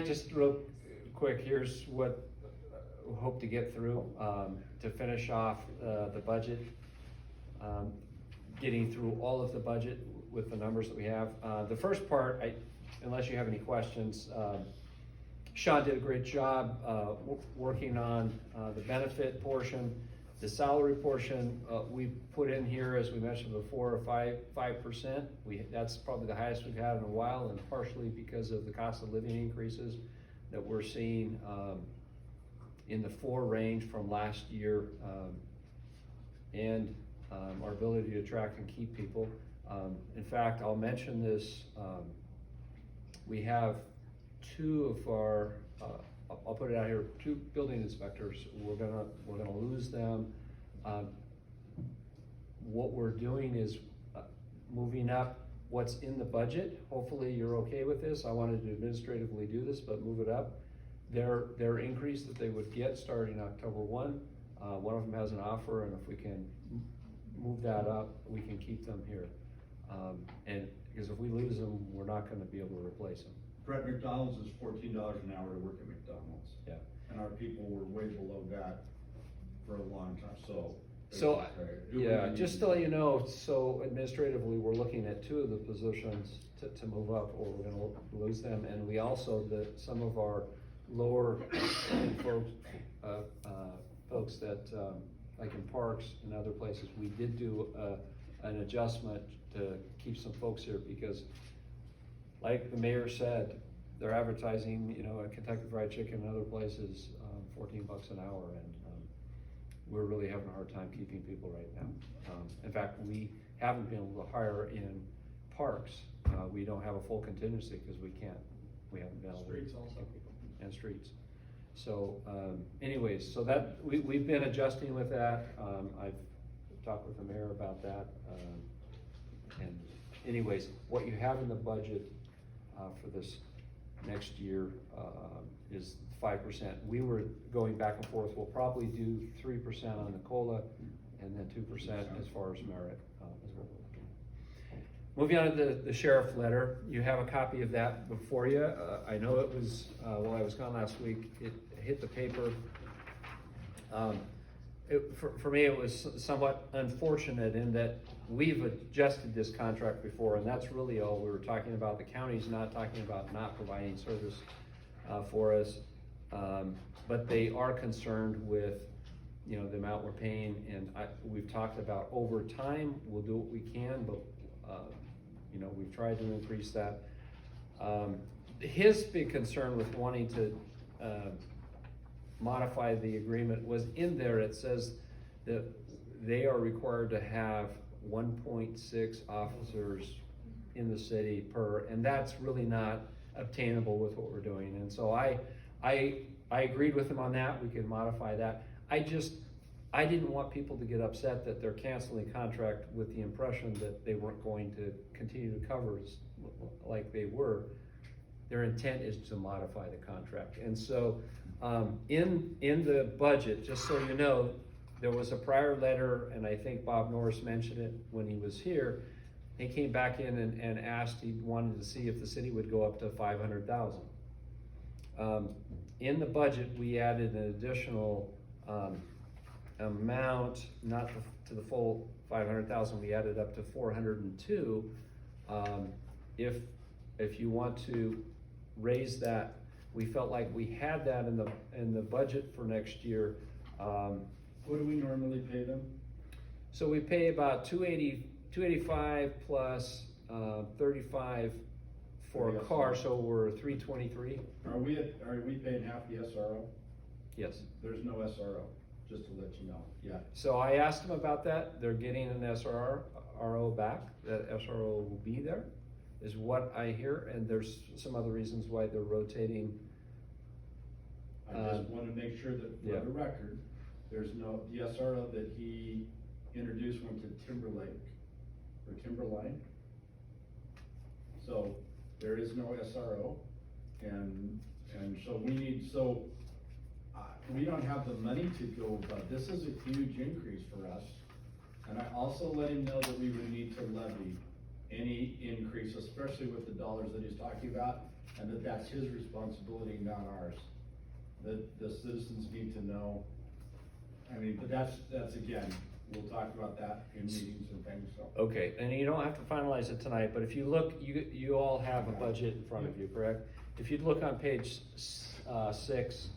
just real quick, here's what we hope to get through, to finish off the budget, getting through all of the budget with the numbers that we have. The first part, unless you have any questions, Sean did a great job working on the benefit portion. The salary portion, we put in here, as we mentioned before, 5%. That's probably the highest we've had in a while, and partially because of the cost of living increases that we're seeing in the 4 range from last year, and our ability to attract and keep people. In fact, I'll mention this, we have 2 of our, I'll put it out here, 2 building inspectors. We're gonna lose them. What we're doing is moving up what's in the budget. Hopefully you're okay with this. I wanted to administratively do this, but move it up. Their increase that they would get starting October 1, one of them has an offer, and if we can move that up, we can keep them here. And because if we lose them, we're not gonna be able to replace them. Brett, McDonald's is $14 an hour to work at McDonald's. Yeah. And our people were way below that for a long time, so. Yeah, just to let you know, so administratively, we're looking at 2 of the positions to move up, or we're gonna lose them. And we also, some of our lower folks that, like in parks and other places, we did do an adjustment to keep some folks here, because like the mayor said, they're advertising, at Kentucky Fried Chicken and other places, $14 an hour, and we're really having a hard time keeping people right now. In fact, we haven't been able to hire in parks. We don't have a full contingency because we haven't been able to. Streets also. And streets. So anyways, so that, we've been adjusting with that. I've talked with the mayor about that. And anyways, what you have in the budget for this next year is 5%. We were going back and forth. We'll probably do 3% on the COLA, and then 2% as far as merit. Moving on to the sheriff letter, you have a copy of that before you. I know it was, while I was gone last week, it hit the paper. For me, it was somewhat unfortunate in that we've adjusted this contract before, and that's really all we were talking about. The county's not talking about not providing service for us, but they are concerned with, the amount we're paying, and we've talked about over time, we'll do what we can, but we've tried to increase that. His big concern with wanting to modify the agreement was in there. It says that they are required to have 1.6 officers in the city per, and that's really not obtainable with what we're doing. And so I agreed with him on that. We can modify that. I didn't want people to get upset that they're canceling the contract with the impression that they weren't going to continue to cover like they were. Their intent is to modify the contract. And so in the budget, just so you know, there was a prior letter, and I think Bob Norris mentioned it when he was here. He came back in and asked, he wanted to see if the city would go up to 500,000. In the budget, we added an additional amount, not to the full 500,000, we added up to 402. If you want to raise that, we felt like we had that in the budget for next year. What do we normally pay them? So we pay about 285 plus 35 for a car, so we're 323. Are we paying half the SRO? Yes. There's no SRO, just to let you know. Yeah. So I asked them about that. They're getting an SRO back. That SRO will be there, is what I hear, and there's some other reasons why they're rotating. I just want to make sure that for the record, there's the SRO that he introduced went to Timberlake or Timberline. So there is no SRO, and so we don't have the money to go, but this is a huge increase for us. And I also let him know that we would need to levy any increase, especially with the dollars that he's talking about. and that that's his responsibility, not ours. That the citizens need to know. I mean, but that's again, we'll talk about that in meetings and things, so. Okay, and you don't have to finalize it tonight, but if you look, you all have a budget in front of you, correct? If you'd look on page 6,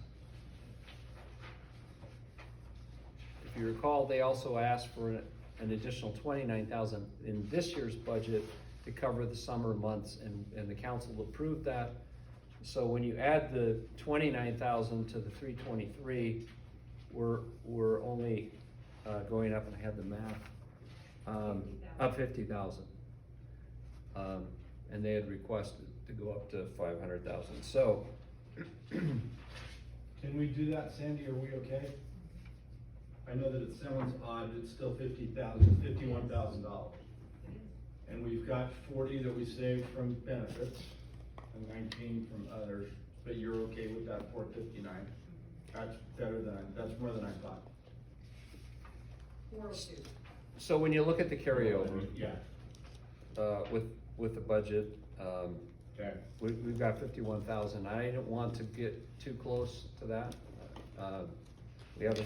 if you recall, they also asked for an additional $29,000 in this year's budget to cover the summer months, and the council approved that. So when you add the $29,000 to the $323, we're only going up, and I had the math, up $50,000. And they had requested to go up to $500,000. So, Can we do that, Sandy? Are we okay? I know that it sounds odd, it's still $51,000. And we've got 40 that we saved from benefits and 19 from others, but you're okay with that 459? That's better than, that's more than I thought. 402. so when you look at the carryover, Yeah, with the budget, okay. we've got 51,000. I didn't want to get too close to that. We have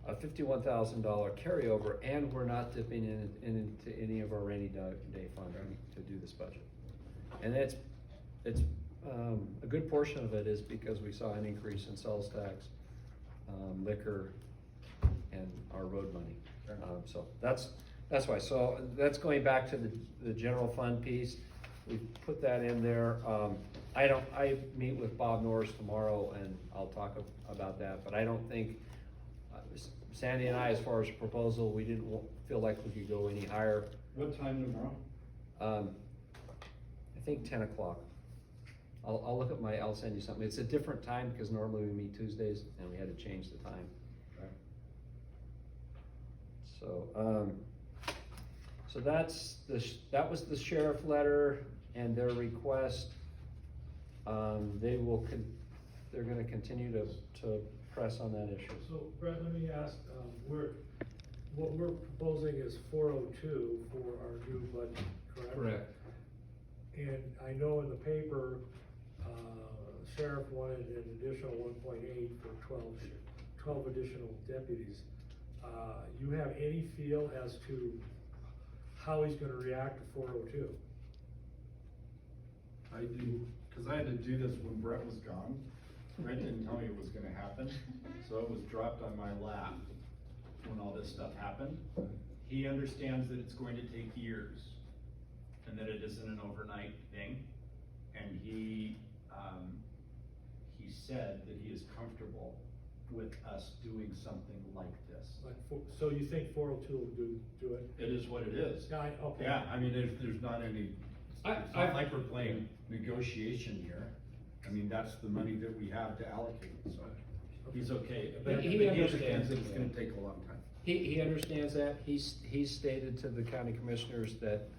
a $51,000 carryover, and we're not dipping into any of our rainy day fund to do this budget. And it's a good portion of it is because we saw an increase in sales tax, liquor, and our road money. So that's why. So that's going back to the general fund piece. We put that in there. I meet with Bob Norris tomorrow, and I'll talk about that, but I don't think, Sandy and I, as far as proposal, we didn't feel like we could go any higher. What time tomorrow? I think 10 o'clock. I'll look at I'll send you something. It's a different time because normally we meet Tuesdays, and we had to change the time. Okay. So that was the sheriff letter and their request. They're gonna continue to press on that issue. So Brett, let me ask, what we're proposing is 402 for our new budget, correct? And I know in the paper, sheriff wanted an additional 1.8 for 12 additional deputies. You have any feel as to how he's gonna react to 402? I do, because I had to do this when Brett was gone. Brett didn't tell me it was gonna happen, so it was dropped on my lap when all this stuff happened. He understands that it's going to take years, and that it isn't an overnight thing. And he said that he is comfortable with us doing something like this. So you think 402 will do it? It is what it is. Yeah, okay. Yeah, I mean, there's not any, it's not like we're playing negotiation here. I mean, that's the money that we have to allocate, so he's okay. But He he understands understands that it. it's gonna take a long time. He understands that. He's stated to the county commissioners that,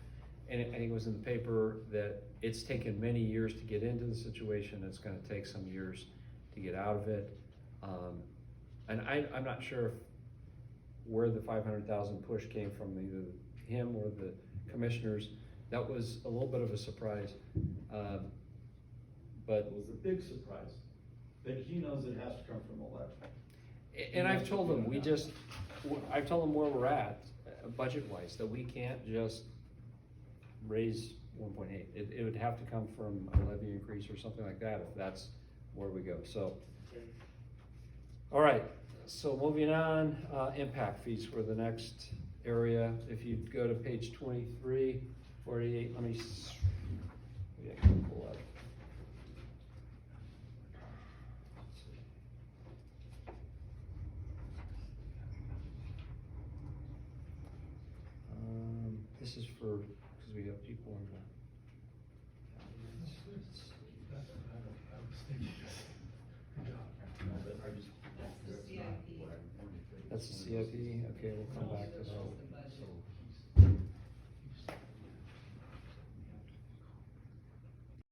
and I think it was in the paper, that it's taken many years to get into the situation. It's gonna take some years to get out of it. And I'm not sure where the 500,000 push came from, either him or the commissioners. That was a little bit of a surprise. But It was a big surprise, that he knows it has to come from the left. And I've told them, I've told them where we're at, budget-wise, that we can't just raise 1.8. It would have to come from a levy increase or something like that, if that's where we go, so. All right, so moving on, impact fees for the next area. If you go to page 23, 48, let me, yeah, I can pull that. This is for, because we have people in the. That's the CIP, okay, we'll come back to that.